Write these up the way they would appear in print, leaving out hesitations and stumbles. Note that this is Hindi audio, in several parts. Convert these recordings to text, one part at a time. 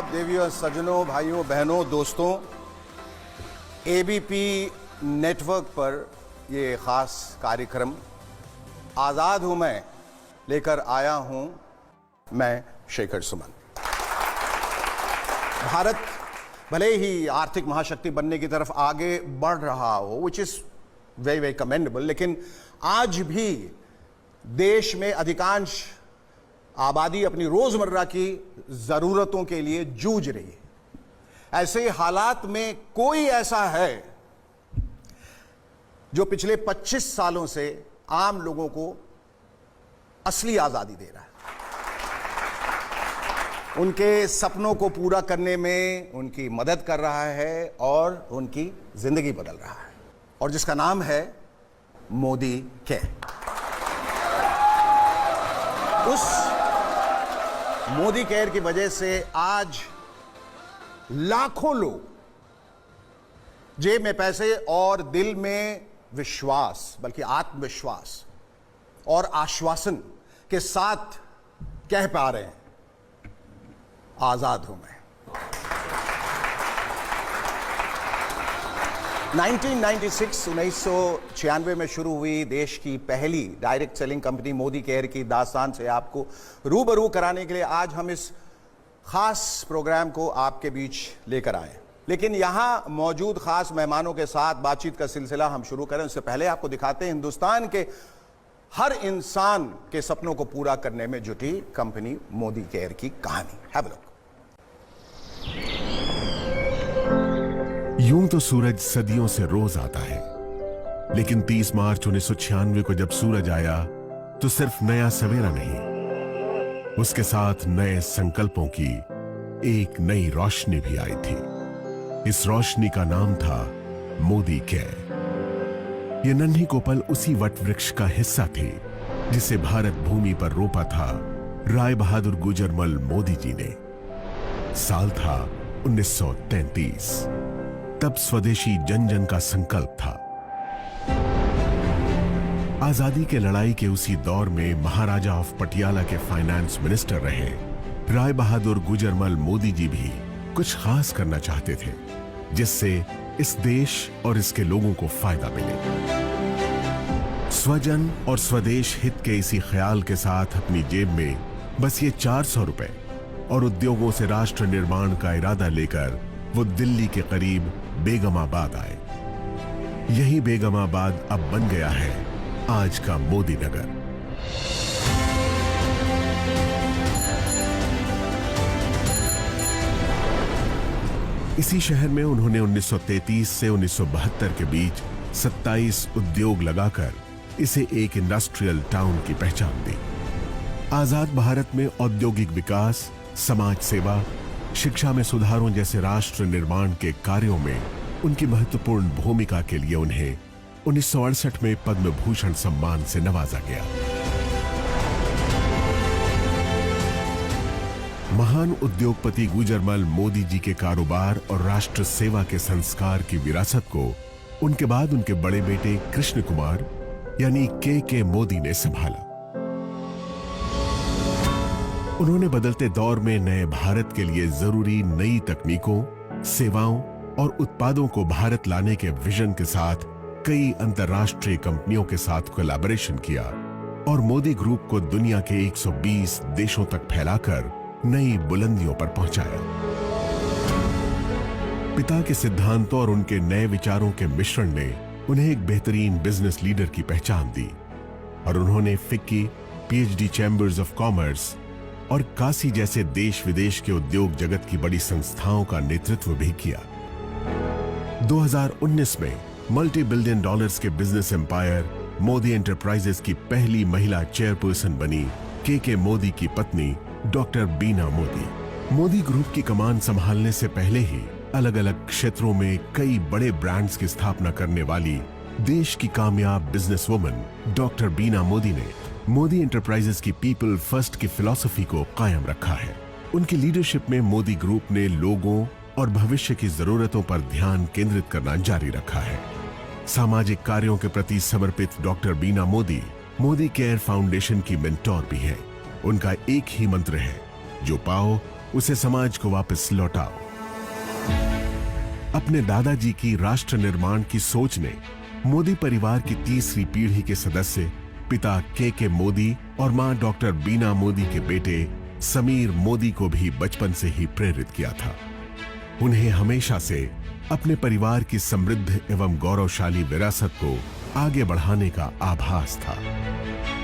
आदाब देवियों, सज्जनों, भाइयों, बहनों, दोस्तों। एबीपी नेटवर्क पर ये ख़ास कार्यक्रम आज़ाद हूँ मैं लेकर आया हूँ मैं शेखर सुमन। भारत भले ही आर्थिक महाशक्ति बनने की तरफ आगे बढ़ रहा हो, which is very very commendable, लेकिन आज भी देश में अधिकांश आबादी अपनी रोजमर्रा की जरूरतों के लिए जूझ रही है। ऐसे हालात में कोई ऐसा है जो पिछले 25 सालों से आम लोगों को असली आजादी दे रहा है, उनके सपनों को पूरा करने में उनकी मदद कर रहा है और उनकी जिंदगी बदल रहा है, और जिसका नाम है मोदी केयर। उस मोदी केयर की वजह से आज लाखों लोग जेब में पैसे और दिल में विश्वास, बल्कि आत्मविश्वास और आश्वासन के साथ कह पा रहे हैं, आजाद हूं मैं। 1996 में शुरू हुई देश की पहली direct selling company Modi care की दास्तान से आपको रूबरू कराने के लिए आज हम इस खास प्रोग्राम को आपके बीच लेकर आए। लेकिन यहां मौजूद खास मेहमानों के साथ बातचीत का सिलसिला हम शुरू करें उससे पहले आपको दिखाते हैं हिंदुस्तान के हर इंसान के सपनों को पूरा करने में जुटी कंपनी मोदी केयर की कहानी। Have a look. यूं तो सूरज सदियों से रोज आता है, लेकिन 30 मार्च 1996 को जब सूरज आया तो सिर्फ नया सवेरा नहीं, उसके साथ नए संकल्पों की एक नई रोशनी भी आई थी। इस रोशनी का नाम था मोदी केयर। ये नन्ही कोपल उसी वट वृक्ष का हिस्सा थी जिसे भारत भूमि पर रोपा था राय बहादुर गुजरमल मोदी जी ने। साल था 1933। तब स्वदेशी जन जन का संकल्प था। आजादी के लड़ाई के उसी दौर में महाराजा ऑफ पटियाला के फाइनेंस मिनिस्टर रहे राय बहादुर गुजरमल मोदी जी भी कुछ खास करना चाहते थे जिससे इस देश और इसके लोगों को फायदा मिले। स्वजन और स्वदेश हित के इसी ख्याल के साथ अपनी जेब में बस ये 400 रुपए और उद्योगों से राष्ट्र निर्माण का इरादा लेकर वो दिल्ली के करीब बेगमाबाद आए। यही बेगमाबाद अब बन गया है आज का मोदी नगर। इसी शहर में उन्होंने 1933 से 1972 के बीच 27 उद्योग लगाकर इसे एक इंडस्ट्रियल टाउन की पहचान दी। आजाद भारत में औद्योगिक विकास, समाज सेवा, शिक्षा में सुधारों जैसे राष्ट्र निर्माण के कार्यों में उनकी महत्वपूर्ण भूमिका के लिए उन्हें 1968 में पद्म भूषण सम्मान से नवाजा गया। महान उद्योगपति गुजरमल मोदी जी के कारोबार और राष्ट्र सेवा के संस्कार की विरासत को उनके बाद उनके बड़े बेटे कृष्ण कुमार यानी के मोदी ने संभाला। उन्होंने बदलते दौर में नए भारत के लिए जरूरी नई तकनीकों, सेवाओं और उत्पादों को भारत लाने के विजन के साथ कई अंतर्राष्ट्रीय कंपनियों के साथ कोलैबोरेशन किया और मोदी ग्रुप को दुनिया के 120 देशों तक फैलाकर नई बुलंदियों पर पहुंचाया। पिता के सिद्धांतों और उनके नए विचारों के मिश्रण ने उन्हें एक बेहतरीन बिजनेस लीडर की पहचान दी और उन्होंने FICCI, PhD chambers of commerce और काशी जैसे देश विदेश के उद्योग जगत की बड़ी संस्थाओं का नेतृत्व भी किया। 2019 में मल्टी बिलियन डॉलर्स के बिजनेस एम्पायर मोदी एंटरप्राइजेस की पहली महिला चेयरपर्सन बनी के मोदी की पत्नी डॉक्टर बीना मोदी। मोदी ग्रुप की कमान संभालने से पहले ही अलग अलग क्षेत्रों में कई बड़े ब्रांड्स की स्थापना करने वाली देश की कामयाब बिजनेस वुमन डॉक्टर बीना मोदी ने मोदी एंटरप्राइजेस की पीपल फर्स्ट की फिलॉसफी को कायम रखा है। उनकी लीडरशिप में मोदी ग्रुप ने लोगों और भविष्य की जरूरतों पर ध्यान केंद्रित करना जारी रखा है। सामाजिक कार्यों के प्रति समर्पित डॉक्टर बीना मोदी मोदी केयर फाउंडेशन की मेंटोर भी है। उनका एक ही मंत्र है, जो पाओ उसे समाज को वापस लौटाओ। अपने दादाजी की राष्ट्र निर्माण की सोच ने मोदी परिवार की तीसरी पीढ़ी के सदस्य पिता के मोदी और मां डॉक्टर बीना मोदी के बेटे समीर मोदी को भी बचपन से ही प्रेरित किया था। उन्हें हमेशा से अपने परिवार की समृद्ध एवं गौरवशाली विरासत को आगे बढ़ाने का आभास था।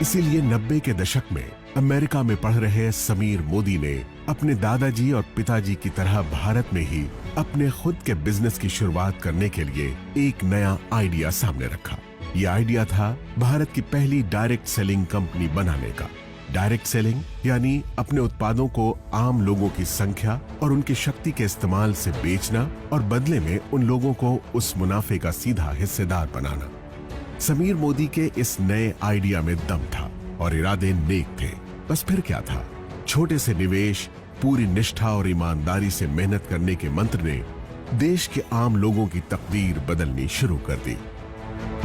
इसीलिए 90 के दशक में अमेरिका में पढ़ रहे समीर मोदी ने अपने दादाजी और पिताजी की तरह भारत में ही अपने खुद के बिजनेस की शुरुआत करने के लिए एक नया आइडिया सामने रखा। यह आइडिया था भारत की पहली डायरेक्ट सेलिंग कंपनी बनाने का। डायरेक्ट सेलिंग यानी अपने उत्पादों को आम लोगों की संख्या और उनकी शक्ति के इस्तेमाल से बेचना और बदले में उन लोगों को उस मुनाफे का सीधा हिस्सेदार बनाना। समीर मोदी के इस नए आइडिया में दम था और इरादे नेक थे। बस फिर क्या था, छोटे से निवेश, पूरी निष्ठा और ईमानदारी से मेहनत करने के मंत्र ने देश के आम लोगों की तकदीर बदलनी शुरू कर दी।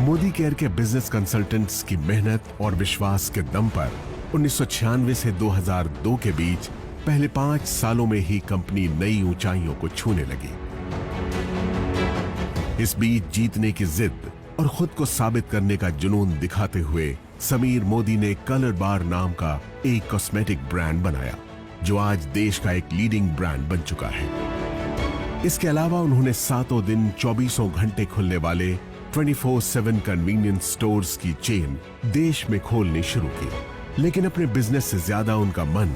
मोदी केयर के बिजनेस कंसल्टेंट्स की मेहनत और विश्वास के दम पर 1996 से 2002 के बीच पहले 5 सालों में ही कंपनी नई ऊंचाइयों को छूने लगी। इस बीच जीतने की जिद और खुद को साबित करने का जुनून दिखाते हुए समीर मोदी ने कलर बार नाम का एक कॉस्मेटिक ब्रांड बनाया, जो आज देश का एक लीडिंग ब्रांड बन चुका है। इसके अलावा उन्होंने सातों दिन 24 घंटे खुलने वाले 24/7 कन्वीनियंस स्टोर्स की चेन देश में खोलनी शुरू की। लेकिन अपने बिजनेस से ज्यादा उनका मन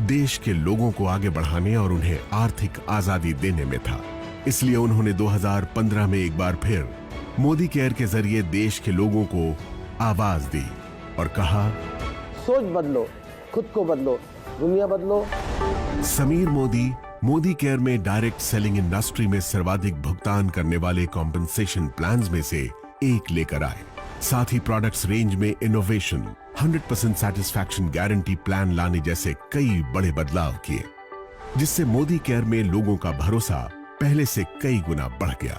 देश के लोगों को आगे बढ़ाने और उन्हें आर्थिक आजादी देने में था। इसलिए उन्होंने 2015 में एक बार फिर मोदी केयर के जरिए देश के लोगों को आवाज दी और कहा, सोच बदलो, खुद को बदलो, दुनिया बदलो। समीर मोदी मोदी केयर में डायरेक्ट सेलिंग इंडस्ट्री में सर्वाधिक भुगतान करने वाले कॉम्पेंसेशन प्लान्स में से एक लेकर आए। साथ ही प्रोडक्ट्स रेंज में इनोवेशन, 100% सैटिस्फैक्शन गारंटी प्लान लाने जैसे कई बड़े बदलाव किए, जिससे मोदी केयर में लोगों का भरोसा पहले से कई गुना बढ़ गया।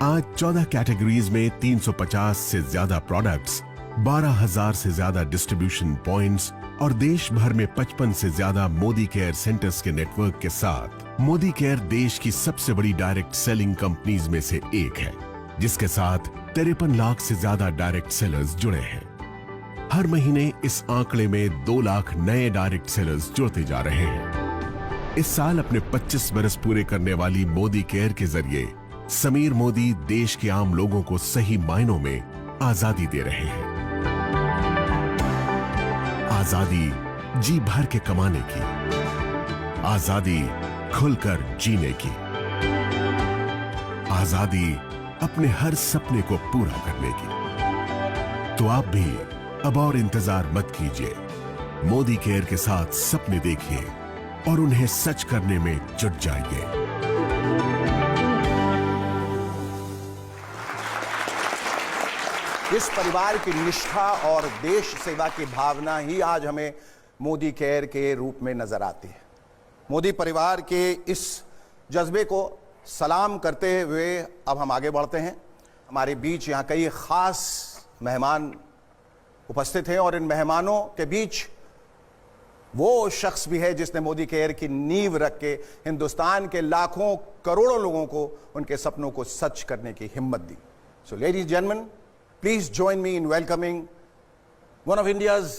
आज 14 कैटेगरीज में 350 से ज्यादा प्रोडक्ट्स, 12,000 से ज्यादा डिस्ट्रीब्यूशन पॉइंट्स और देश भर में 55 से ज्यादा मोदी केयर सेंटर्स के नेटवर्क के साथ मोदी केयर देश की सबसे बड़ी डायरेक्ट सेलिंग कंपनीज में से एक है, जिसके साथ 53 लाख से ज्यादा डायरेक्ट सेलर्स जुड़े हैं। हर महीने इस आंकड़े में 2 लाख नए डायरेक्ट सेलर्स जुड़ते जा रहे हैं। इस साल अपने 25 बरस पूरे करने वाली मोदी केयर के जरिए समीर मोदी देश के आम लोगों को सही मायनों में आजादी दे रहे हैं। आजादी जी भर के कमाने की, आजादी खुलकर जीने की, आजादी अपने हर सपने को पूरा करने की। तो आप भी अब और इंतजार मत कीजिए, मोदी केयर के साथ सपने देखिए और उन्हें सच करने में जुट जाइए। इस परिवार की निष्ठा और देश सेवा की भावना ही आज हमें मोदी केयर के रूप में नजर आती है। मोदी परिवार के इस जज्बे को सलाम करते हुए अब हम आगे बढ़ते हैं। हमारे बीच यहाँ कई खास मेहमान उपस्थित हैं और इन मेहमानों के बीच वो शख्स भी है जिसने मोदी केयर की नींव रख के हिंदुस्तान के लाखों करोड़ों लोगों को उनके सपनों को सच करने की हिम्मत दी। So ladies gentleman, please join me in welcoming one of India's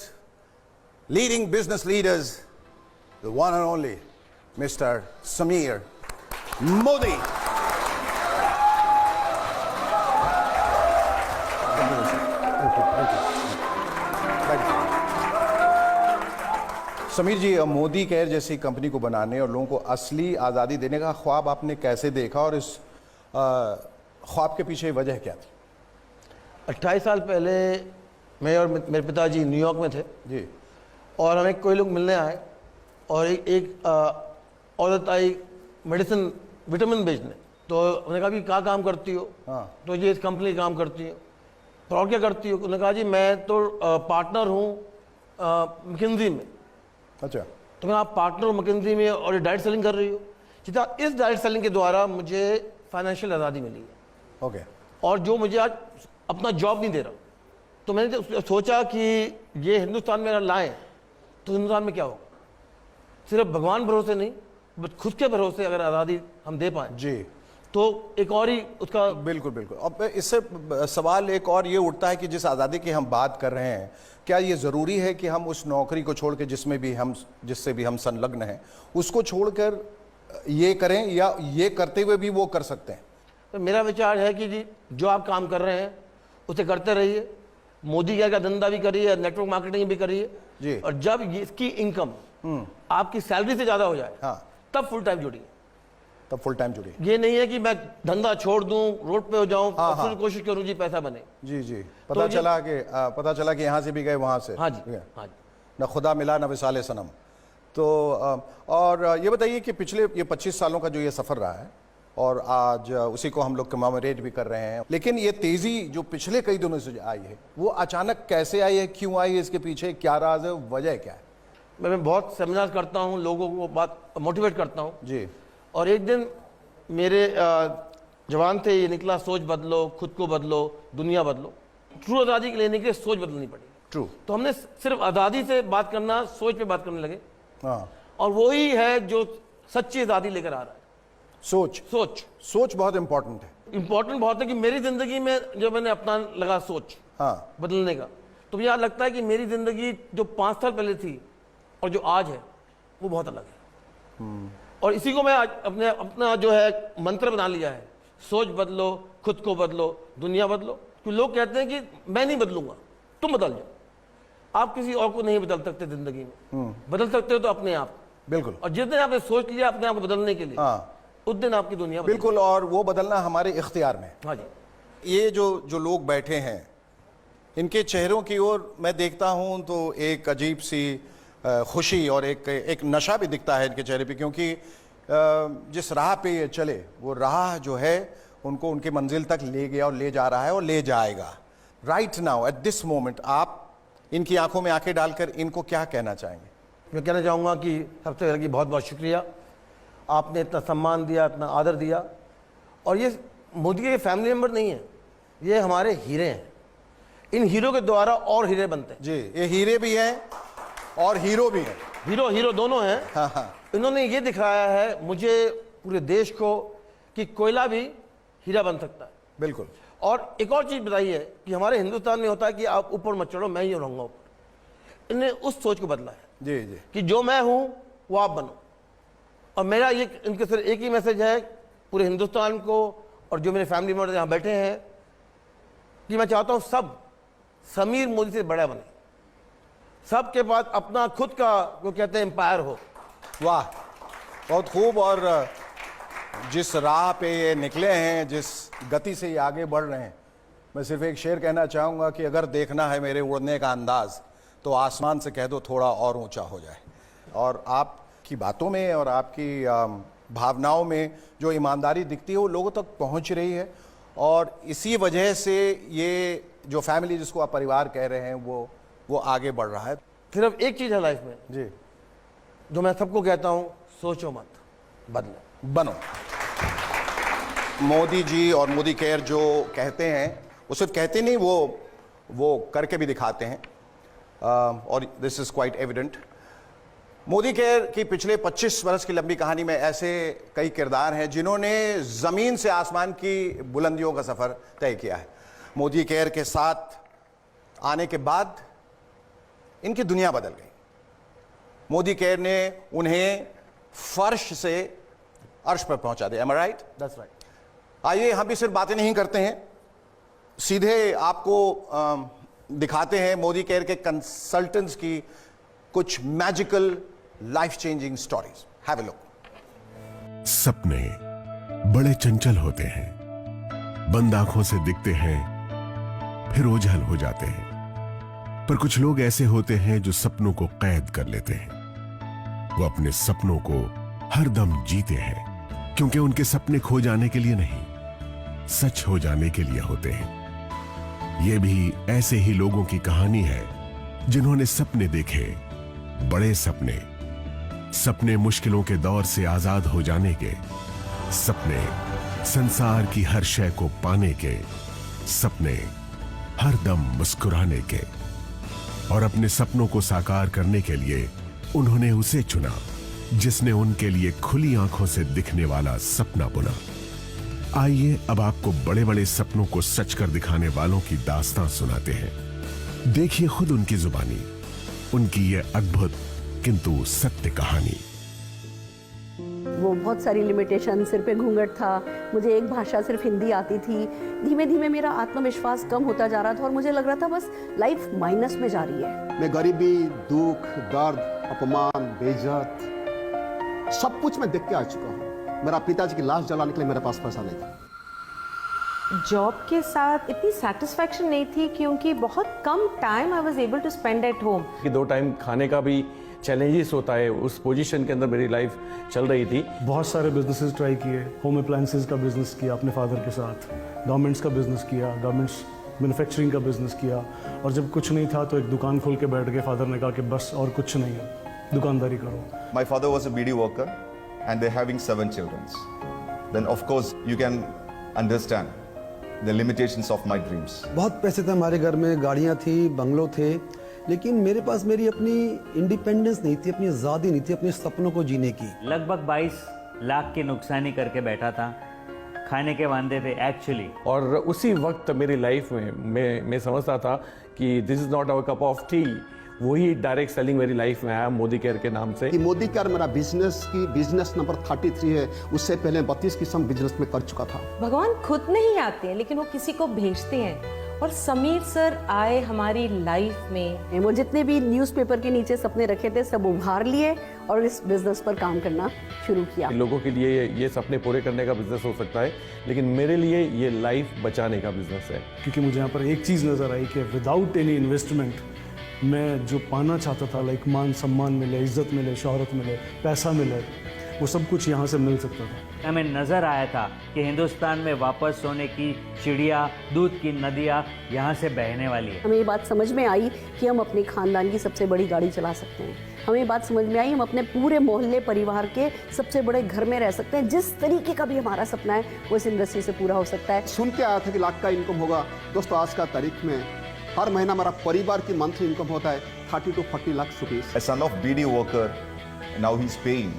leading business leaders, the one and only Mr. Sameer Modi. Sameer ji, Modicare जैसी कंपनी को बनाने और लोगों को असली आज़ादी देने का ख्वाब आपने कैसे देखा और इस ख्वाब के पीछे वजह क्या थी? 28 साल पहले मैं और मेरे पिताजी न्यूयॉर्क में थे जी, और हमें कोई लोग मिलने आए और एक औरत आई मेडिसिन विटामिन बेचने। तो उन्होंने कहा कि क्या काम करती हो? हाँ। तो ये इस कंपनी काम करती हो। तो और क्या करती हो? उन्होंने कहा जी मैं तो पार्टनर हूँ मैकिन्जी में। अच्छा। तो मैं आप पार्टनर हो मैकिन्जी में और ये डायरेक्ट सेलिंग कर रही हो? सीधा इस डायरेक्ट सेलिंग के द्वारा मुझे फाइनेंशियल आज़ादी मिली है। ओके। और जो मुझे आज अपना जॉब नहीं दे रहा, तो मैंने सोचा कि ये हिंदुस्तान में अगर लाएं तो हिंदुस्तान में क्या होगा। सिर्फ भगवान भरोसे नहीं, बस खुद के भरोसे अगर आज़ादी हम दे पाए जी, तो एक और ही उसका बिल्कुल बिल्कुल। अब इससे सवाल एक और ये उठता है कि जिस आज़ादी की हम बात कर रहे हैं, क्या ये ज़रूरी है कि हम उस नौकरी को छोड़ के जिससे भी हम संलग्न हैं उसको छोड़कर ये करें, या ये करते हुए भी वो कर सकते हैं? तो मेरा विचार है कि जी जो आप काम कर रहे हैं उसे करते रहिए। मोदी क्या का धंधा भी करिए, नेटवर्क मार्केटिंग भी जी। करिए, और जब इसकी इनकम आपकी सैलरी से ज़्यादा हो जाए हाँ, तब फुल टाइम जुड़िए। तब फुल टाइम जुड़िए। ये नहीं है कि मैं धंधा छोड़ दूं, रोड पे हो जाऊं, हाँ, और फिर हाँ। कोशिश करूं जी पैसा बने। जी जी, तो पता चला कि यहाँ से भी गए वहाँ से। हाँ जी, ठीक है। हाँ जी। न खुदा मिला न विसाले सनम। तो और ये बताइए कि पिछले ये 25 सालों का जो ये सफ़र रहा है, और आज उसी को हम लोग कमेमोरेट भी कर रहे हैं, लेकिन ये तेज़ी जो पिछले कई दिनों से आई है वो अचानक कैसे आई है, क्यों आई है, इसके पीछे क्या राज है, वजह क्या है? मैं बहुत सेमिनार करता हूं, लोगों को बात मोटिवेट करता हूं, जी और एक दिन मेरे जवान से ये निकला, सोच बदलो, खुद को बदलो, दुनिया बदलो। ट्रू आज़ादी के लेने के लिए सोच बदलनी पड़ी। ट्रू। तो हमने सिर्फ आज़ादी से बात करना, सोच पे बात करने लगे, हाँ, और वही है जो सच्ची आज़ादी लेकर आ रहा है। सोच बहुत इंपॉर्टेंट है। इंपॉर्टेंट बहुत है कि मेरी ज़िंदगी में जो मैंने अपना लगा सोच हाँ, बदलने का, तो मुझे लगता है कि मेरी ज़िंदगी जो 5 साल पहले थी और जो आज है वो बहुत अलग है। और इसी को मैं आज अपना जो है मंत्र बना लिया है, सोच बदलो, खुद को बदलो, दुनिया बदलो। क्योंकि लोग कहते हैं कि मैं नहीं बदलूंगा, तुम बदल जाओ। आप किसी और को नहीं बदल सकते ज़िंदगी में, बदल सकते हो तो अपने आप। बिल्कुल। और जिस दिन आपने सोच लिया अपने आप को बदलने के लिए, हाँ, उस दिन आपकी दुनिया बदल। बिल्कुल, और वो बदलना हमारे इख्तियार में। हाँ जी। ये जो लोग बैठे हैं, इनके चेहरों की ओर मैं देखता हूं तो एक अजीब सी खुशी और एक नशा भी दिखता है इनके चेहरे पे, क्योंकि जिस राह पे ये चले वो राह जो है उनको उनकी मंजिल तक ले गया और ले जा रहा है और ले जाएगा। Right now at this moment आप इनकी आंखों में आंखें डालकर इनको क्या कहना चाहेंगे? मैं कहना चाहूँगा कि सबसे पहले कि बहुत बहुत शुक्रिया, आपने इतना सम्मान दिया, इतना आदर दिया। और ये मोदी के फैमिली मेम्बर नहीं है, ये हमारे हीरे हैं। इन हीरो के द्वारा और हीरे बनते हैं। जी, ये हीरे भी हैं और हीरो भी हैं। हीरो दोनों हैं। हाँ हाँ, इन्होंने ये दिखाया है मुझे, पूरे देश को, कि कोयला भी हीरा बन सकता है। बिल्कुल। और एक और चीज़ बताइए कि हमारे हिंदुस्तान में होता है कि आप ऊपर मत चढ़ो, मैं ही रहूँगा ऊपर। इन्हें उस सोच को बदला है जी जी, कि जो मैं हूँ वो आप बनो। और मेरा ये इनके सिर्फ एक ही मैसेज है पूरे हिंदुस्तान को, और जो मेरे फैमिली मेम्बर यहाँ बैठे हैं, कि मैं चाहता हूँ सब समीर मोदी से बड़ा बने, सबके पास अपना खुद का वो कहते हैं एम्पायर हो। वाह, बहुत खूब। और जिस राह पे ये निकले हैं, जिस गति से ये आगे बढ़ रहे हैं, मैं सिर्फ एक शेर कहना चाहूँगा कि अगर देखना है मेरे उड़ने का अंदाज़ तो आसमान से कह दो थोड़ा और ऊंचा हो जाए। और आपकी बातों में और आपकी भावनाओं में जो ईमानदारी दिखती है वो लोगों तक पहुंच रही है, और इसी वजह से ये जो फैमिली जिसको आप परिवार कह रहे हैं वो आगे बढ़ रहा है। सिर्फ एक चीज़ है लाइफ में जी, जो मैं सबको कहता हूँ, सोचो मत, बदलो, बनो। मोदी जी और मोदी केयर जो कहते हैं वो सिर्फ कहते नहीं, वो करके भी दिखाते हैं, और this is quite evident. Modi care की पिछले 25 वर्ष की लंबी कहानी में ऐसे कई किरदार हैं जिन्होंने ज़मीन से आसमान की बुलंदियों का सफ़र तय किया है। मोदी केयर के साथ आने के बाद इनकी दुनिया बदल गई। मोदी केयर ने उन्हें फर्श से अर्श पर पहुंचा दिया। Am I right? That's right. आइए हम भी सिर्फ बातें नहीं करते हैं, सीधे आपको दिखाते हैं मोदी केयर के कंसल्टेंट्स की कुछ magical life changing stories. Have a look. सपने बड़े चंचल होते हैं, बंद आंखों से दिखते हैं फिर ओझल हो जाते हैं। पर कुछ लोग ऐसे होते हैं जो सपनों को कैद कर लेते हैं। वो अपने सपनों को हर दम जीते हैं, क्योंकि उनके सपने खो जाने के लिए नहीं, सच हो जाने के लिए होते हैं। ये भी ऐसे ही लोगों की कहानी है जिन्होंने सपने देखे, बड़े सपने, सपने मुश्किलों के दौर से आजाद हो जाने के, सपने संसार की हर शय को पाने के, सपने हर दम मुस्कुराने के। और अपने सपनों को साकार करने के लिए उन्होंने उसे चुना जिसने उनके लिए खुली आंखों से दिखने वाला सपना बुना। आइए अब आपको बड़े बड़े सपनों को सच कर दिखाने वालों की दास्तां सुनाते हैं। देखिए खुद उनकी जुबानी उनकी ये अद्भुत किंतु सत्य कहानी। वो बहुत सारी लिमिटेशन, सिर पे घूंघट था, मुझे एक भाषा सिर्फ हिंदी आती थी। धीमे धीमे मेरा आत्मविश्वास कम होता जा रहा था और मुझे लग रहा था बस लाइफ माइनस में जा रही है। मैं गरीबी, दुख, दर्द, अपमान, बेइज्जत सब कुछ मैं देख के आ चुका हूँ। मेरा पिताजी की लाश जलाने के लिए मेरे पास पैसा नहीं था। जॉब के साथ इतनी सेटिस्फैक्शन नहीं थी क्योंकि बहुत कम time I was able to spend at home. कि 2 टाइम खाने का भी चैलेंजेस होता है, उस पोजीशन के अंदर मेरी लाइफ चल रही थी। बहुत सारे बिजनेसेस ट्राई किए। होम अप्लायंसेस का बिजनेस किया अपने फादर के साथ, गारमेंट्स का बिजनेस किया, गारमेंट्स मैन्युफैक्चरिंग का बिजनेस किया, और जब कुछ नहीं था तो एक दुकान खोल के बैठ गए। फादर ने कहा कि बस और कुछ नहीं है, दुकानदारी करो। My father was a BD worker and they're having 7 children. Then of course you can understand the limitations of my dreams. बहुत पैसे थे हमारे घर में, गाड़ियाँ थी, बंगलो थे, लेकिन मेरे पास मेरी अपनी इंडिपेंडेंस नहीं थी, अपनी आज़ादी नहीं थी अपने सपनों को जीने की। लगभग 22 लाख की नुकसानी करके बैठा था, खाने के वांदे थे एक्चुअली। और उसी वक्त मेरी लाइफ में मैं समझता था कि this is not our cup of tea. वही डायरेक्ट सेलिंग मेरी लाइफ में आया मोदी केयर के नाम से। कि मोदी केयर मेरा बिजनेस नंबर 33 है। उससे पहले 32 किस्म बिजनेस में कर चुका था। भगवान खुद नहीं आते हैं लेकिन वो किसी को भेजते हैं, और समीर सर आए हमारी लाइफ में। वो जितने भी न्यूज़पेपर के नीचे सपने रखे थे सब उभार लिए और इस बिजनेस पर काम करना शुरू किया। लोगों के लिए ये सपने पूरे करने का बिजनेस हो सकता है, लेकिन मेरे लिए ये लाइफ बचाने का बिजनेस है। क्योंकि मुझे यहाँ पर एक चीज़ नज़र आई कि विदाउट एनी इन्वेस्टमेंट मैं जो पाना चाहता था, लाइक मान सम्मान मिले, इज्जत मिले, शोहरत मिले, पैसा मिले, वो सब कुछ यहाँ से मिल सकता था। हमें नजर आया था कि हिंदुस्तान में वापस सोने की चिड़िया, दूध की नदियाँ यहाँ से बहने वाली है। हमें ये बात समझ में आई कि हम अपने खानदान की सबसे बड़ी गाड़ी चला सकते हैं। हमें ये बात समझ में आई हम अपने पूरे मोहल्ले परिवार के सबसे बड़े घर में रह सकते हैं। जिस तरीके का भी हमारा सपना है वो इस इंडस्ट्री से पूरा हो सकता है। सुन के आया था कि लाख का इनकम होगा। दोस्तों आज का तारीख में हर महीना हमारा परिवार की मंथली इनकम होता है 30 to 40 lakh rupees. A son of BD worker, now he's paying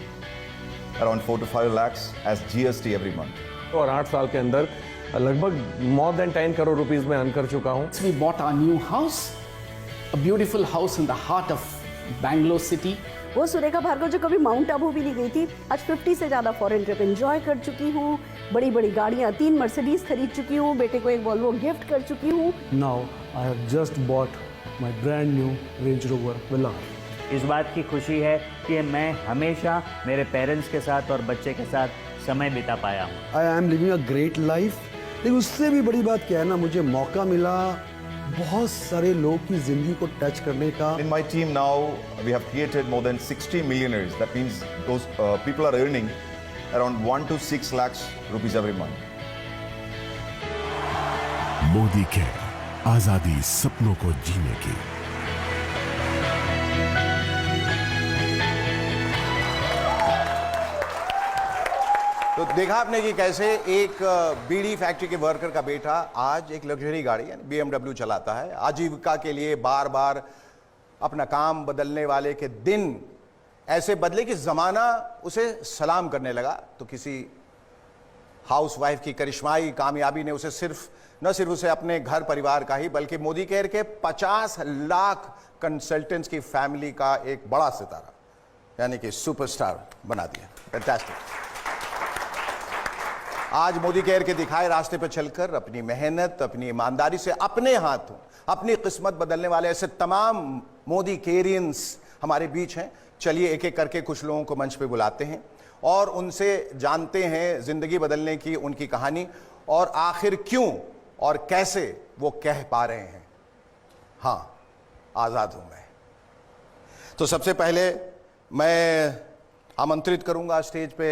around 4 to 5 lakhs as GST every month. और 8 साल के अंदर लगभग more than 10 करोड़ रुपीस में अर्न कर चुका हूँ। We bought our new house, a beautiful house in the heart of Bangalore city. वो सुरेखा भार्गव जो कभी माउंट आबू भी नहीं गई थी, आज 50 से ज़्यादा फॉरेन ट्रिप एंजॉय कर चुकी हूँ। बड़ी बड़ी गाड़ियाँ, 3 मर्सिडीज खरीद चुकी हूँ, बेटे को एक वॉल्वो गिफ्ट कर चुकी हूँ। Now I have just bought my brand new range rover villa. इस बात की खुशी है कि मैं हमेशा मेरे पेरेंट्स के साथ और बच्चे के साथ समय बिता पाया हूँ। आई am living a great life. लेकिन उससे भी बड़ी बात क्या है ना, मुझे मौका मिला बहुत सारे लोग की जिंदगी को टच करने का। In my team now, we have created more than 60 millionaires. That means those people are earning around 1 to 6 lakhs rupees every month. Modi care, आजादी सपनों को जीने की। तो देखा आपने कि कैसे एक बीड़ी फैक्ट्री के वर्कर का बेटा आज एक लग्जरी गाड़ी यानी BMW चलाता है। आजीविका के लिए बार बार अपना काम बदलने वाले के दिन ऐसे बदले कि जमाना उसे सलाम करने लगा। तो किसी हाउसवाइफ की करिश्माई कामयाबी ने उसे न सिर्फ उसे अपने घर परिवार का ही बल्कि मोदी केयर के 50 लाख कंसल्टेंट्स की फैमिली का एक बड़ा सितारा यानी कि सुपरस्टार बना दिया। फैंटास्टिक। आज मोदी केयर के दिखाए रास्ते पर चलकर अपनी मेहनत, अपनी ईमानदारी से अपने हाथों अपनी किस्मत बदलने वाले ऐसे तमाम मोदी केयरियंस हमारे बीच हैं। चलिए एक एक करके कुछ लोगों को मंच पे बुलाते हैं और उनसे जानते हैं जिंदगी बदलने की उनकी कहानी और आखिर क्यों और कैसे वो कह पा रहे हैं, हाँ आजाद हूं मैं। तो सबसे पहले मैं आमंत्रित करूंगा स्टेज पे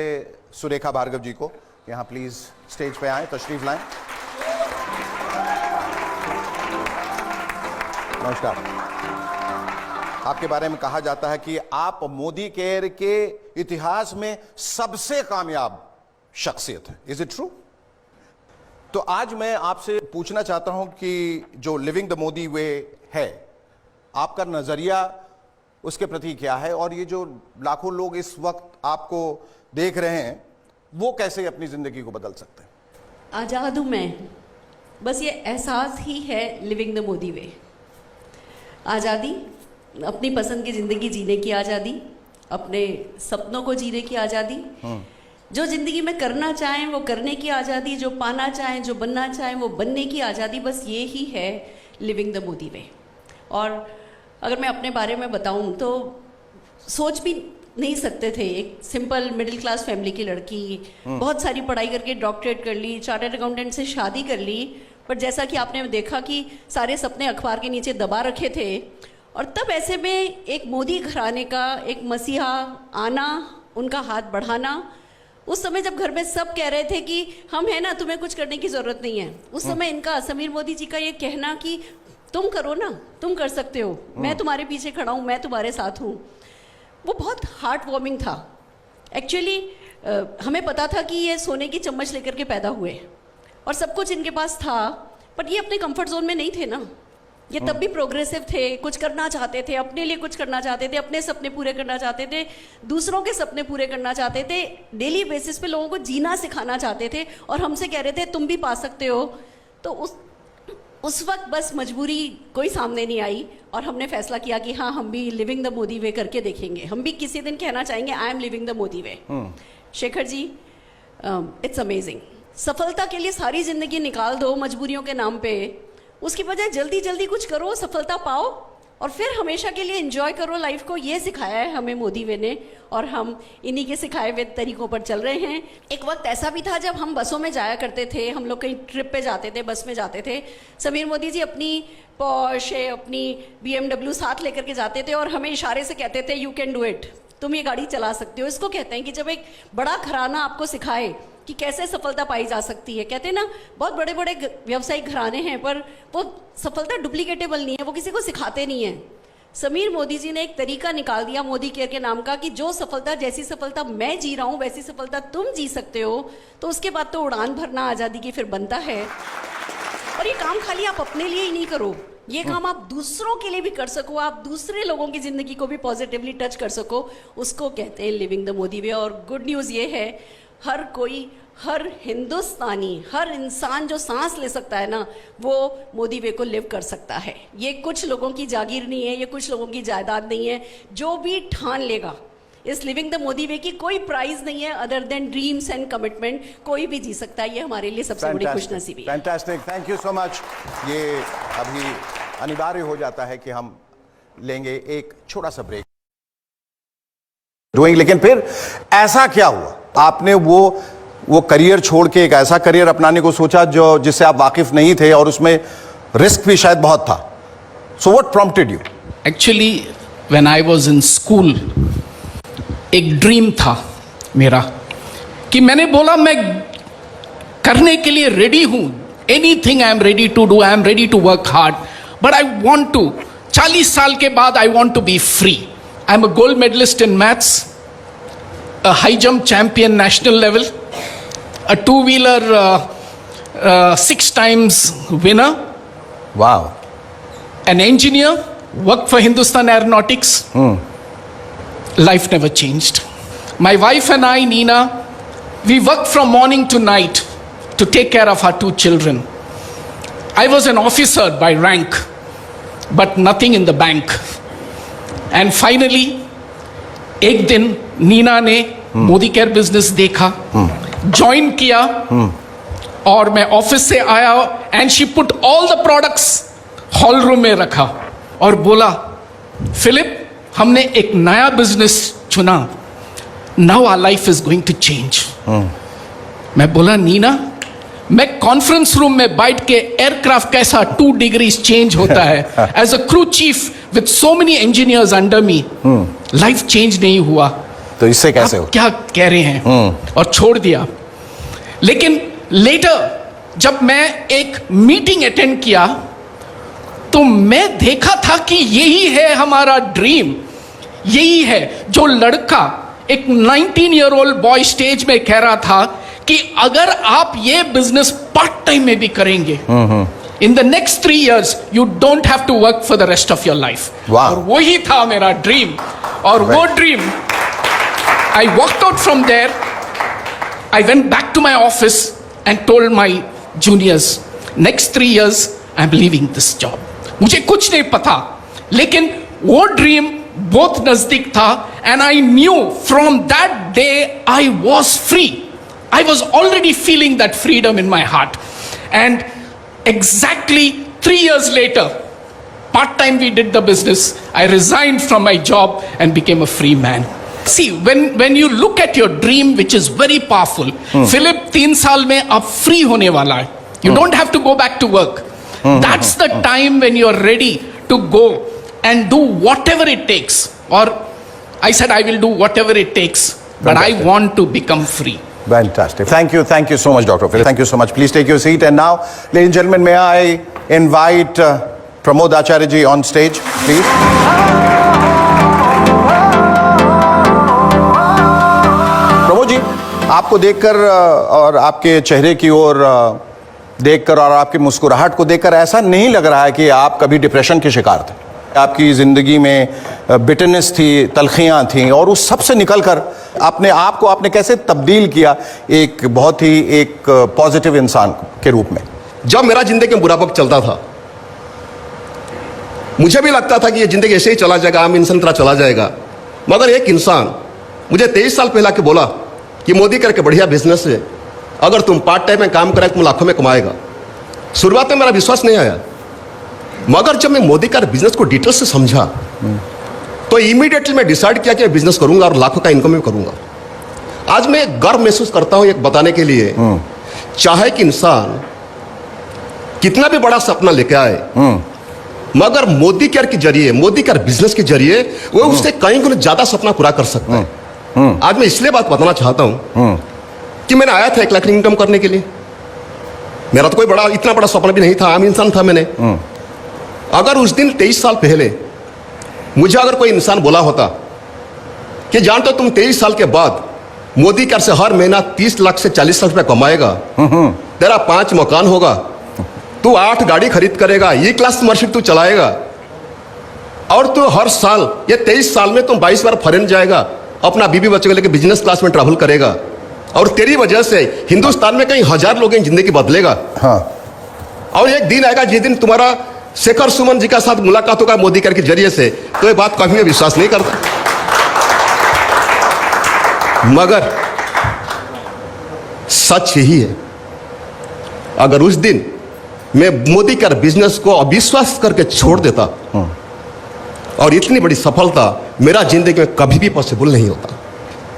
सुरेखा भार्गव जी को। यहाँ प्लीज स्टेज पे आए, तशरीफ लाएं। नमस्कार। आपके बारे में कहा जाता है कि आप मोदी केयर के इतिहास में सबसे कामयाब शख्सियत है। Is it true? तो आज मैं आपसे पूछना चाहता हूं कि जो लिविंग द मोदी वे है, आपका नजरिया उसके प्रति क्या है, और ये जो लाखों लोग इस वक्त आपको देख रहे हैं वो कैसे अपनी जिंदगी को बदल सकते हैं? आज़ाद हूँ मैं, बस ये एहसास ही है लिविंग द मोदी वे। आज़ादी, अपनी पसंद की ज़िंदगी जीने की आज़ादी, अपने सपनों को जीने की आज़ादी, जो ज़िंदगी में करना चाहें वो करने की आज़ादी, जो पाना चाहें, जो बनना चाहें वो बनने की आज़ादी, बस ये ही है लिविंग द मोदी वे। और अगर मैं अपने बारे में बताऊं तो सोच भी नहीं सकते थे, एक सिंपल मिडिल क्लास फैमिली की लड़की, बहुत सारी पढ़ाई करके डॉक्टरेट कर ली, चार्टर्ड अकाउंटेंट से शादी कर ली, पर जैसा कि आपने देखा कि सारे सपने अखबार के नीचे दबा रखे थे। और तब ऐसे में एक मोदी घराने का एक मसीहा आना, उनका हाथ बढ़ाना, उस समय जब घर में सब कह रहे थे कि हम है ना, तुम्हें कुछ करने की ज़रूरत नहीं है, उस समय इनका, समीर मोदी जी का ये कहना कि तुम करो ना, तुम कर सकते हो, मैं तुम्हारे पीछे खड़ा हूँ, मैं तुम्हारे साथ हूँ, वो बहुत हार्ट वार्मिंग था। एक्चुअली हमें पता था कि ये सोने की चम्मच लेकर के पैदा हुए और सब कुछ इनके पास था, पर ये अपने कंफर्ट जोन में नहीं थे ना। ये तब भी प्रोग्रेसिव थे, कुछ करना चाहते थे, अपने लिए कुछ करना चाहते थे, अपने सपने पूरे करना चाहते थे, दूसरों के सपने पूरे करना चाहते थे, डेली बेसिस पे लोगों को जीना सिखाना चाहते थे, और हमसे कह रहे थे तुम भी पा सकते हो। तो उस वक्त बस मजबूरी कोई सामने नहीं आई और हमने फैसला किया कि हाँ, हम भी लिविंग द मोदी वे करके देखेंगे, हम भी किसी दिन कहना चाहेंगे I am living the Modi way. Shekhar ji, it's amazing. सफलता के लिए सारी जिंदगी निकाल दो मजबूरियों के नाम पे, उसकी बजाय जल्दी जल्दी कुछ करो, सफलता पाओ और फिर हमेशा के लिए एंजॉय करो लाइफ को। ये सिखाया है हमें मोदी वे ने और हम इन्हीं के सिखाए हुए तरीकों पर चल रहे हैं। एक वक्त ऐसा भी था जब हम बसों में जाया करते थे, हम लोग कहीं ट्रिप पे जाते थे, बस में जाते थे, समीर मोदी जी अपनी पोर्शे, अपनी BMW साथ लेकर के जाते थे और हमें इशारे से कहते थे यू कैन डू इट, तुम ये गाड़ी चला सकते हो। इसको कहते हैं कि जब एक बड़ा घराना आपको सिखाए कि कैसे सफलता पाई जा सकती है। कहते हैं ना, बहुत बड़े बड़े व्यवसायिक घराने हैं पर वो सफलता डुप्लीकेटेबल नहीं है, वो किसी को सिखाते नहीं है। समीर मोदी जी ने एक तरीका निकाल दिया मोदी केयर के नाम का कि जो सफलता, जैसी सफलता मैं जी रहा हूँ वैसी सफलता तुम जी सकते हो। तो उसके बाद तो उड़ान भरना आज़ादी की फिर बनता है। और ये काम खाली आप अपने लिए ही नहीं करो, ये काम आप दूसरों के लिए भी कर सको, आप दूसरे लोगों की जिंदगी को भी पॉजिटिवली टच कर सको, उसको कहते हैं लिविंग द मोदी वे। और गुड न्यूज़ ये है, हर कोई, हर हिंदुस्तानी, हर इंसान जो सांस ले सकता है ना, वो मोदी वे को लिव कर सकता है। ये कुछ लोगों की जागीर नहीं है, ये कुछ लोगों की जायदाद नहीं है। जो भी ठान लेगा इस लिविंग द मोदी वे की कोई प्राइज नहीं है other than dreams and commitment, कोई भी जी सकता है। ये हमारे लिए सबसे बड़ी खुशनसीबी है। Fantastic, thank you so much. ये अभी अनिवार्य हो जाता है कि हम लेंगे एक छोटा सा ब्रेक, लेकिन फिर ऐसा क्या हुआ, आपने वो करियर छोड़ के एक ऐसा करियर अपनाने को सोचा जो जिससे आप वाकिफ नहीं थे और उसमें रिस्क भी शायद बहुत था। So what prompted you? Actually when I was in school, एक ड्रीम था मेरा कि मैंने बोला मैं करने के लिए रेडी हूं, anything I am ready to do, I am ready to work hard, but I want to, 40 साल के बाद I want to be free. I am a gold medalist in maths, a high jump champion national level, a two-wheeler 6 times winner. Wow. An engineer, worked for Hindustan Aeronautics. Life never changed. My wife and I, Nina, we worked from morning to night to take care of our 2 children. I was an officer by rank, but nothing in the bank. And finally एक दिन नीना ने मोदी केयर बिजनेस देखा, ज्वाइन किया, और मैं ऑफिस से आया and she put all the products hall room में रखा और बोला, फिलिप, हमने एक नया बिजनेस चुना, now our life is going to change. मैं बोला, नीना, मैं कॉन्फ्रेंस रूम में बैठ के एयरक्राफ्ट कैसा 2 डिग्रीज चेंज होता है, as a crew chief with so many engineers under me, life change नहीं हुआ। तो इससे कैसे हो? क्या कह रहे हैं? और छोड़ दिया। लेकिन लेटर जब मैं एक मीटिंग अटेंड किया तो मैं देखा था कि यही है हमारा ड्रीम, यही है जो लड़का, एक 19-year-old बॉय स्टेज में कह रहा था कि अगर आप ये बिजनेस पार्ट टाइम में भी करेंगे, In the next 3 years, you don't have to work for the rest of your life. Wow. और वही था मेरा ड्रीम. और वो dream, I walked out from there. I went back to my office and told my juniors, next 3 years, I'm leaving this job. मुझे कुछ नहीं पता, लेकिन वो ड्रीम बहुत नजदीक था, and I knew from that day I was free. I was already feeling that freedom in my heart. And exactly 3 years later, part-time we did the business, I resigned from my job and became a free man. See, when you look at your dream, which is very powerful, Philip 3 साल में अब free होने वाला है. You don't have to go back to work. That's the time when you're ready to go and do whatever it takes. Or I said I will do whatever it takes, but I want to become free. Fantastic. Thank you so much, Dr. Philip. Thank you so much. Please take your seat. And now, ladies and gentlemen, may I invite Pramod Acharya ji on stage, please. Pramod ji, आपको देखकर और आपके चेहरे की ओर देखकर और आपकी मुस्कुराहट को देखकर ऐसा नहीं लग रहा है कि आप कभी डिप्रेशन के शिकार थे. आपकी ज़िंदगी में बिटरनेस थी, तलखियाँ थीं, और उस सब से निकलकर अपने आप को आपने कैसे तब्दील किया एक बहुत ही एक पॉजिटिव इंसान के रूप में. जब मेरा ज़िंदगी में बुरा वक्त चलता था, मुझे भी लगता था कि ये ज़िंदगी ऐसे ही चला जाएगा, आम इंसान तरह चला जाएगा. मगर एक इंसान मुझे 23 साल पहले आके बोला कि मोदी करके बढ़िया बिजनेस है, अगर तुम पार्ट टाइम में काम करें तुम लाखों में कमाएगा. शुरुआत में मेरा विश्वास नहीं आया, मगर जब मैं मोदी का बिजनेस को डिटेल से समझा तो इमीडिएटली मैं डिसाइड किया कि मैं बिजनेस करूंगा और लाखों का इनकम भी करूंगा. आज मैं गर्व महसूस करता हूं एक बताने के लिए, चाहे कि इंसान कितना भी बड़ा सपना लेके आए, मगर मोदी केयर के जरिए, मोदी केयर बिजनेस के जरिए वो उससे कहीं गुना ज्यादा सपना पूरा कर सकता है. आज मैं इसलिए बात बताना चाहता हूं कि मैंने आया था 1 लाख इनकम करने के लिए. मेरा तो कोई बड़ा इतना बड़ा सपना भी नहीं था, आम इंसान था मैंने. अगर उस दिन 23 साल पहले मुझे अगर कोई इंसान बोला होता कि जानते हो तुम 23 साल के बाद मोदी केयर से हर महीना 30 लाख से 40 लाख रुपए कमाएगा, तेरा 5 मकान होगा, तू 8 गाड़ी खरीद करेगा, ये क्लास मर्सिडीज तू चलाएगा, और तू हर साल ये 23 साल में तुम 22 बार फॉरेन जाएगा, अपना बीबी बच्चे को लेकर बिजनेस क्लास में ट्रैवल करेगा, और तेरी वजह से हिंदुस्तान में कई हजार लोगों की जिंदगी बदलेगा. और एक दिन आएगा जिस दिन तुम्हारा शेखर सुमन जी का साथ मुलाकात होगा मोदी केयर के जरिए से, तो ये बात कभी मैं विश्वास नहीं करता. मगर सच यही है, अगर उस दिन मैं मोदी केयर बिजनेस को अविश्वास करके छोड़ देता और इतनी बड़ी सफलता मेरा जिंदगी में कभी भी पॉसिबल नहीं होता.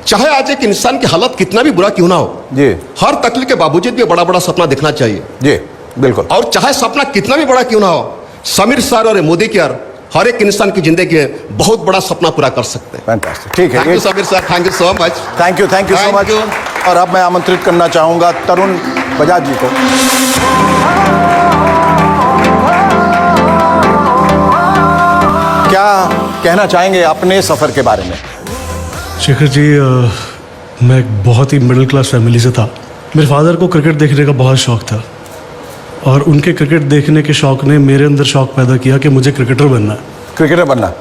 चाहे आज एक इंसान की हालत कितना भी बुरा क्यों ना हो, जी, हर तकलीफ के बावजूद भी बड़ा बड़ा सपना देखना चाहिए. जी बिल्कुल. और चाहे सपना कितना भी बड़ा क्यों ना हो, समीर सर और मोदी केयर हर एक इंसान की जिंदगी में बहुत बड़ा सपना पूरा कर सकते हैं. फैंटास्टिक. ठीक है. Thank you Sameer sir, thank you so much. Thank you so much. और अब मैं आमंत्रित करना चाहूंगा तरुण बजाज जी को. क्या कहना चाहेंगे अपने सफर के बारे में? शेखर जी, मैं एक बहुत ही मिडिल क्लास फैमिली से था. मेरे फादर को क्रिकेट देखने का बहुत शौक था, और उनके क्रिकेट देखने के शौक ने मेरे अंदर शौक पैदा किया कि मुझे क्रिकेटर बनना है. क्रिकेटर बनना,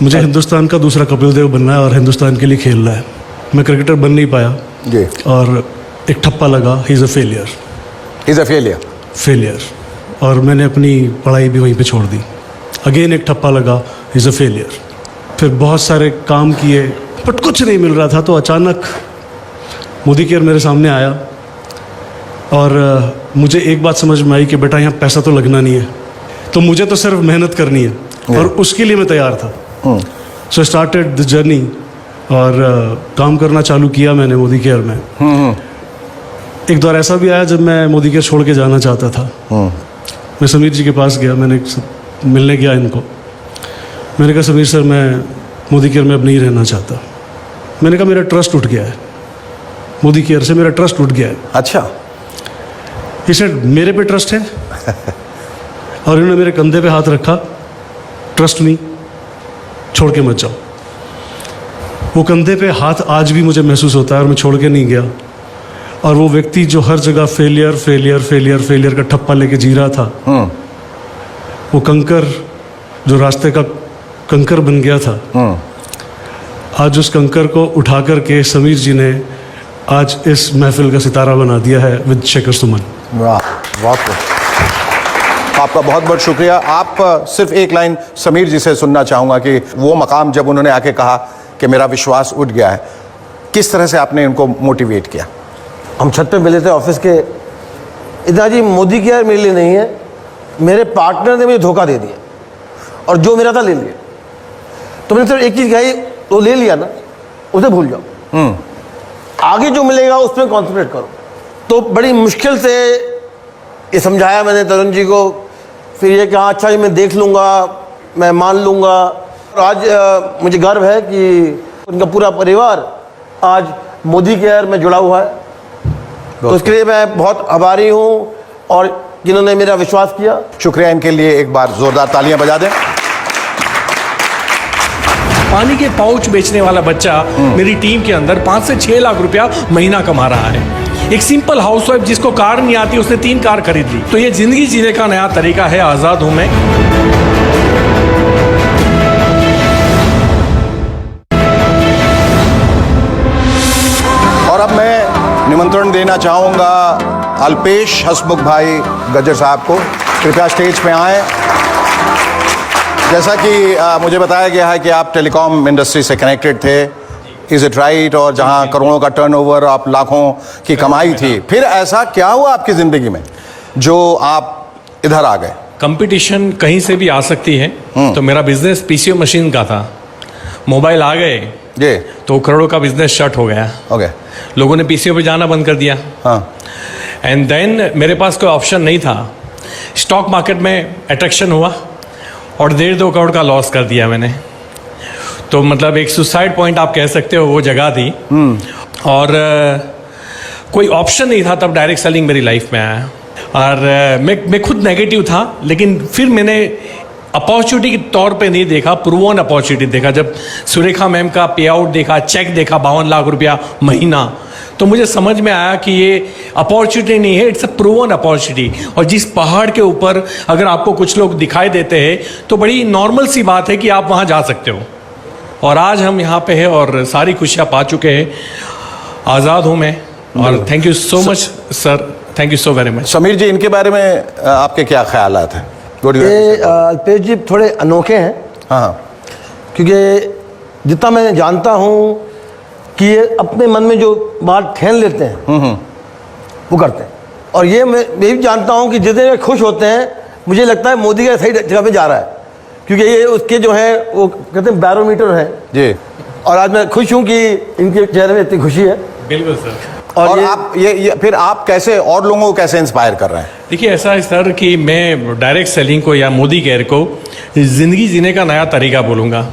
मुझे हिंदुस्तान का दूसरा कपिल देव बनना है और हिंदुस्तान के लिए खेलना है. मैं क्रिकेटर बन नहीं पाया जी, और एक ठप्पा लगा, he is a failure. He is a failure. और मैंने अपनी पढ़ाई भी वहीं पे छोड़ दी. अगेन एक ठप्पा लगा, ही इज़ अ फेलियर. फिर बहुत सारे काम किए बट कुछ नहीं मिल रहा था. तो अचानक मोदी केयर मेरे सामने आया, और मुझे एक बात समझ में आई कि बेटा यहाँ पैसा तो लगना नहीं है, तो मुझे तो सिर्फ मेहनत करनी है, और उसके लिए मैं तैयार था. सो स्टार्टेड द जर्नी, और काम करना चालू किया मैंने मोदी केयर में. एक दौर ऐसा भी आया जब मैं मोदी केयर छोड़ के जाना चाहता था. मैं समीर जी के पास गया, मैंने मिलने गया इनको. मैंने कहा समीर सर, मैं मोदी केयर में अब नहीं रहना चाहता. मैंने कहा मेरा ट्रस्ट उठ गया है, मोदी केयर से मेरा ट्रस्ट उठ गया है. अच्छा. He said, मेरे पे ट्रस्ट है? और इन्होंने मेरे कंधे पे हाथ रखा, ट्रस्ट नहीं, छोड़ के मत जाओ. वो कंधे पे हाथ आज भी मुझे महसूस होता है, और मैं छोड़ के नहीं गया. और वो व्यक्ति जो हर जगह फेलियर फेलियर फेलियर फेलियर का ठप्पा लेके जी रहा था, वो कंकर जो रास्ते का कंकर बन गया था, आज उस कंकर को उठा करके समीर जी ने आज इस महफिल का सितारा बना दिया है विद शेखर सुमन। वाह, बहुत आपका बहुत बहुत शुक्रिया। आप सिर्फ एक लाइन समीर जी से सुनना चाहूँगा कि वो मकाम जब उन्होंने आके कहा कि मेरा विश्वास उठ गया है, किस तरह से आपने इनको मोटिवेट किया? हम छत पे मिले थे ऑफिस के, इतना जी मोदी केयर मेरे लिए नहीं है, मेरे पार्टनर ने मुझे धोखा दे दिया और जो मेरा था ले लिया। तो मैंने सिर्फ एक चीज़ कही, वो ले लिया ना, उसे भूल जाओ, आगे जो मिलेगा उस पर कॉन्सेंट्रेट करो। तो बड़ी मुश्किल से ये समझाया मैंने तरुण जी को, फिर ये कहा अच्छा जी मैं देख लूँगा, मैं मान लूँगा। और आज मुझे गर्व है कि उनका पूरा परिवार आज मोदी केयर में जुड़ा हुआ है, तो इसके लिए मैं बहुत आभारी हूँ और जिन्होंने मेरा विश्वास किया। शुक्रिया, इनके लिए एक बार जोरदार तालियां बजा दें। पानी के पाउच बेचने वाला बच्चा मेरी टीम के अंदर 5 से 6 लाख रुपया महीना कमा रहा है। एक सिंपल हाउसवाइफ जिसको कार नहीं आती, उसने 3 कार खरीद ली। तो ये जिंदगी जीने का नया तरीका है, आजाद हूं मैं। और अब मैं निमंत्रण देना चाहूंगा अल्पेश हसमुख भाई गज्जर साहब को, कृपया स्टेज पे आएं। जैसा कि मुझे बताया गया है कि आप टेलीकॉम इंडस्ट्री से कनेक्टेड थे, इज इट राइट? और जहां करोड़ों का टर्नओवर, आप लाखों की कमाई थी, फिर ऐसा क्या हुआ आपकी जिंदगी में जो आप इधर आ गए? कंपटीशन कहीं से भी आ सकती है, तो मेरा बिजनेस पीसीओ मशीन का था। मोबाइल आ गए जी, तो करोड़ों का बिजनेस शट हो गया। ओके, लोगों ने पीसीओ पे जाना बंद कर दिया। हाँ, एंड देन मेरे पास कोई ऑप्शन नहीं था। स्टॉक मार्केट में अट्रैक्शन हुआ और 1.5-2 करोड़ का लॉस कर दिया मैंने। तो मतलब एक सुसाइड पॉइंट आप कह सकते हो, वो जगह थी। और कोई ऑप्शन नहीं था तब डायरेक्ट सेलिंग मेरी लाइफ में आया। और मैं खुद नेगेटिव था, लेकिन फिर मैंने अपॉर्चुनिटी के तौर पे नहीं देखा, प्रूवन अपॉर्चुनिटी देखा। जब सुरेखा मैम का पे आउट देखा, चेक देखा 52 लाख रुपया महीना, तो मुझे समझ में आया कि ये अपॉर्चुनिटी नहीं है, इट्स अ प्रूवन अपॉर्चुनिटी। और जिस पहाड़ के ऊपर अगर आपको कुछ लोग दिखाई देते हैं, तो बड़ी नॉर्मल सी बात है कि आप वहाँ जा सकते हो। और आज हम यहाँ पे हैं और सारी खुशियाँ पा चुके हैं। आज़ाद हूँ मैं। और thank you so much sir, thank you so very much. Sameer ji, इनके बारे में आपके क्या ख्यालात हैं? ये अल्पेश जी थोड़े अनोखे हैं। हाँ, क्योंकि जितना मैं जानता हूँ कि ये अपने मन में जो बात ठान लेते हैं वो करते हैं। और ये मैं भी जानता हूँ कि जितने खुश होते हैं, मुझे लगता है मोदी का सही जगह पे जा रहा है, क्योंकि ये उसके जो है वो कहते हैं बैरोमीटर है जी। और आज मैं खुश हूँ कि इनके चेहरे में इतनी खुशी है। बिल्कुल सर। और आप ये फिर आप कैसे और लोगों को कैसे इंस्पायर कर रहे हैं? देखिए, ऐसा है सर कि मैं डायरेक्ट सेलिंग को या मोदी केयर को ज़िंदगी जीने का नया तरीका बोलूँगा।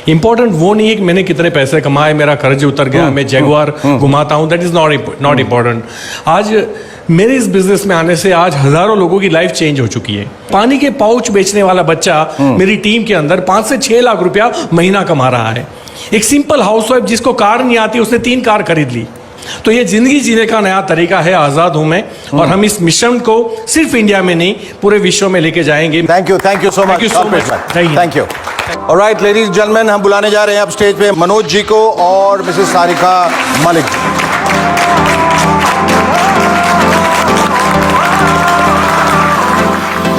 इंपॉर्टेंट वो नहीं है कि मैंने कितने पैसे कमाए, मेरा कर्ज उतर गया, मैं जैगुआर घुमाता हूँ, दैट इज़ नॉट इम्पॉर्टेंट। आज मेरे इस बिजनेस में आने से आज हज़ारों लोगों की लाइफ चेंज हो चुकी है। पानी के पाउच बेचने वाला बच्चा मेरी टीम के अंदर 5 से 6 लाख रुपया महीना कमा रहा है। एक सिंपल हाउसवाइफ जिसको कार नहीं आती, उसने 3 कार खरीद ली। तो ये जिंदगी जीने का नया तरीका है, आज़ाद हूं मैं। और हम इस मिशन को सिर्फ इंडिया में नहीं, पूरे विश्व में लेके जाएंगे। Thank you so much. Thank you. Alright ladies and gentleman, हम बुलाने जा रहे हैं अब स्टेज पे मनोज जी को और Mrs Sarika Malik.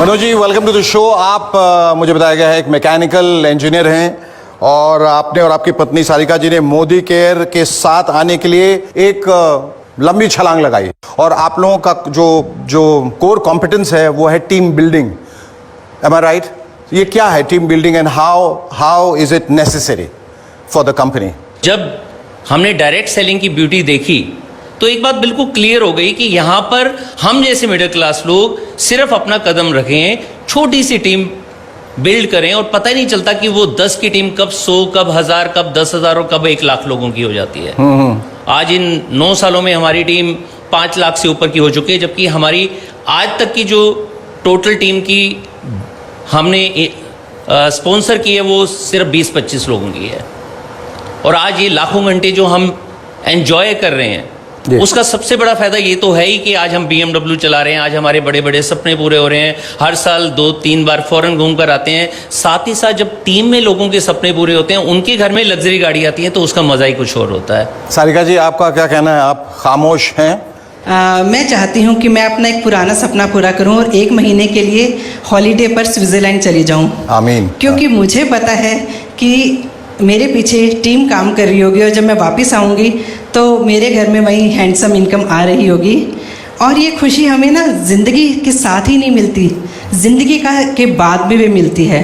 Manoj ji, welcome to the show. आप मुझे बताया गया है एक मैकेनिकल इंजीनियर हैं और आपने और आपकी पत्नी सारिका जी ने मोदी केयर के साथ आने के लिए एक लंबी छलांग लगाई। और आप लोगों का जो कोर कॉम्पिटेंस है वो है team building. M I right? ये क्या है team building and how is it necessary for the company? जब हमने डायरेक्ट सेलिंग की ब्यूटी देखी तो एक बात बिल्कुल क्लियर हो गई कि यहाँ पर हम जैसे मिडिल क्लास लोग सिर्फ अपना कदम रखें, छोटी सी टीम बिल्ड करें और पता ही नहीं चलता कि वो 10 की टीम कब 100, कब 1000, कब 10,000 और कब 1 लाख लोगों की हो जाती है। आज इन 9 सालों में हमारी टीम 5 लाख से ऊपर की हो चुकी है, जबकि हमारी आज तक की जो टोटल टीम की हमने स्पॉन्सर की है वो सिर्फ 20-25 लोगों की है। और आज ये लाखों घंटे जो हम एंजॉय कर रहे हैं, उसका सबसे बड़ा फायदा ये तो है ही कि आज हम BMW चला रहे हैं, आज हमारे बड़े बड़े सपने पूरे हो रहे हैं, हर साल 2-3 बार फॉरेन घूम कर आते हैं। साथ ही साथ जब टीम में लोगों के सपने पूरे होते हैं, उनके घर में लग्जरी गाड़ी आती है, तो उसका मजा ही कुछ और होता है। सारिका जी, आपका क्या कहना है? आप खामोश हैं। मैं चाहती हूँ कि मैं अपना एक पुराना सपना पूरा करूँ और 1 महीने के लिए हॉलीडे पर स्विट्जरलैंड चली जाऊँ। आमीन। क्योंकि मुझे पता है कि मेरे पीछे टीम काम कर रही होगी और जब मैं वापस आऊँगी तो मेरे घर में वही हैंडसम इनकम आ रही होगी। और ये खुशी हमें ना ज़िंदगी के साथ ही नहीं मिलती, ज़िंदगी के बाद भी मिलती है।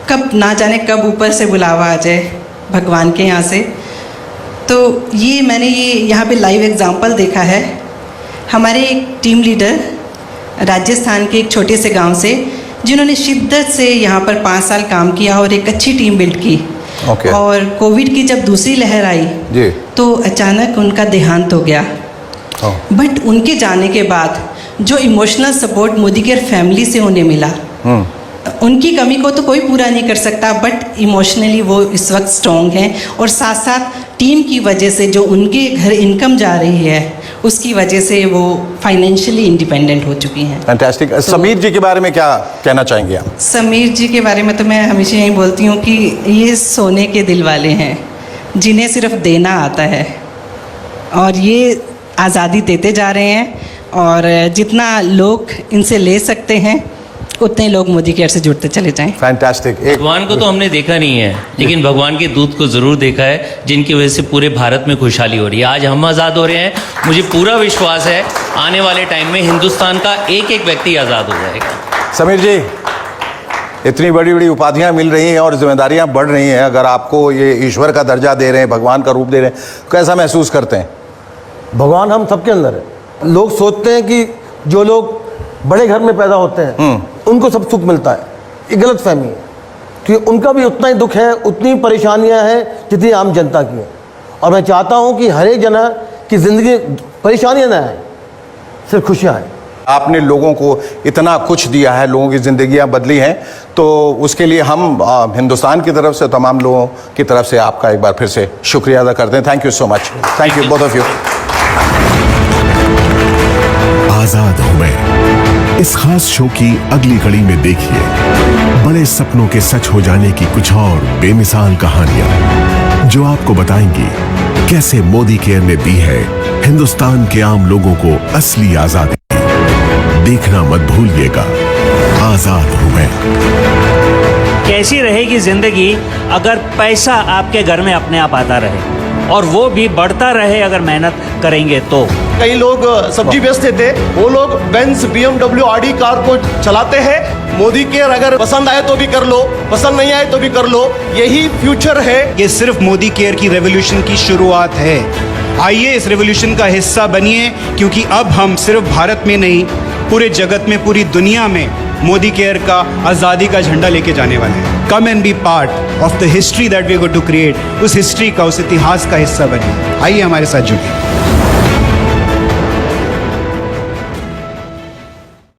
कब ना जाने कब ऊपर से बुलावा आ जाए भगवान के यहाँ से। तो ये मैंने यहाँ पे लाइव एग्जांपल देखा है। हमारे एक टीम लीडर राजस्थान के एक छोटे से गांव से, जिन्होंने शिद्दत से यहाँ पर 5 साल काम किया और एक अच्छी टीम बिल्ड की। और कोविड की जब दूसरी लहर आई जी, तो अचानक उनका देहांत हो गया। बट उनके जाने के बाद जो emotional support Modi care family से उन्हें मिला, उनकी कमी को तो कोई पूरा नहीं कर सकता, बट इमोशनली वो इस वक्त स्ट्रॉन्ग हैं। और साथ साथ टीम की वजह से जो उनके घर इनकम जा रही है, उसकी वजह से वो फाइनेंशियली इंडिपेंडेंट हो चुकी हैं। फैंटास्टिक। समीर जी के बारे में क्या कहना चाहेंगे आप? समीर जी के बारे में तो मैं हमेशा यही बोलती हूँ कि ये सोने के दिल वाले हैं, जिन्हें सिर्फ देना आता है, और ये आज़ादी देते जा रहे हैं। और जितना लोग इनसे ले सकते हैं, उतने लोग मोदी केयर से जुड़ते चले जाएं। फैंटास्टिक। भगवान को तो हमने देखा नहीं है, लेकिन भगवान के दूत को जरूर देखा है, जिनकी वजह से पूरे भारत में खुशहाली हो रही है। आज हम आज़ाद हो रहे हैं। मुझे पूरा विश्वास है आने वाले टाइम में हिंदुस्तान का एक एक व्यक्ति आज़ाद हो जाएगा। समीर जी, इतनी बड़ी बड़ी उपाधियां मिल रही हैं और जिम्मेदारियां बढ़ रही हैं, अगर आपको ये ईश्वर का दर्जा दे रहे हैं, भगवान का रूप दे रहे हैं, कैसा महसूस करते हैं? भगवान हम सबके अंदर है। लोग सोचते हैं कि जो लोग बड़े घर में पैदा होते हैं उनको सब सुख मिलता है। ये गलत फहमी है, क्योंकि उनका भी उतना ही दुख है, उतनी परेशानियां हैं जितनी आम जनता की है। और मैं चाहता हूं कि हर एक जना की ज़िंदगी परेशानियां ना आए, सिर्फ खुशियां आए। आपने लोगों को इतना कुछ दिया है, लोगों की ज़िंदगियां बदली हैं, तो उसके लिए हम हिंदुस्तान की तरफ से, तमाम लोगों की तरफ से आपका एक बार फिर से शुक्रिया अदा करते हैं। Thank you so much. Thank you both of you. आजाद हूं मैं, इस खास शो की अगली कड़ी में देखिए बड़े सपनों के सच हो जाने की कुछ और बेमिसाल कहानियां, जो आपको बताएंगी कैसे मोदी केयर ने दी है हिंदुस्तान के आम लोगों को असली आजादी। देखना मत भूलिएगा आजाद हूं मैं। कैसी रहेगी जिंदगी अगर पैसा आपके घर में अपने आप आता रहे, और वो भी बढ़ता रहे अगर मेहनत करेंगे तो। कई लोग सब्जी बेचते थे, वो लोग बेंज BMW आडी कार को चलाते हैं। मोदी केयर अगर पसंद आए तो भी कर लो, पसंद नहीं आए तो भी कर लो, यही फ्यूचर है। ये सिर्फ मोदी केयर की रेवोल्यूशन की शुरुआत है। आइए इस रेवोल्यूशन का हिस्सा बनिए, क्योंकि अब हम सिर्फ भारत में नहीं, पूरे जगत में, पूरी दुनिया में मोदी केयर का आज़ादी का झंडा लेके जाने वाले हैं। Come and be part of the history that we are going to create. उस हिस्ट्री का, उस इतिहास का हिस्सा बनिए। आइए हमारे साथ जुड़िए।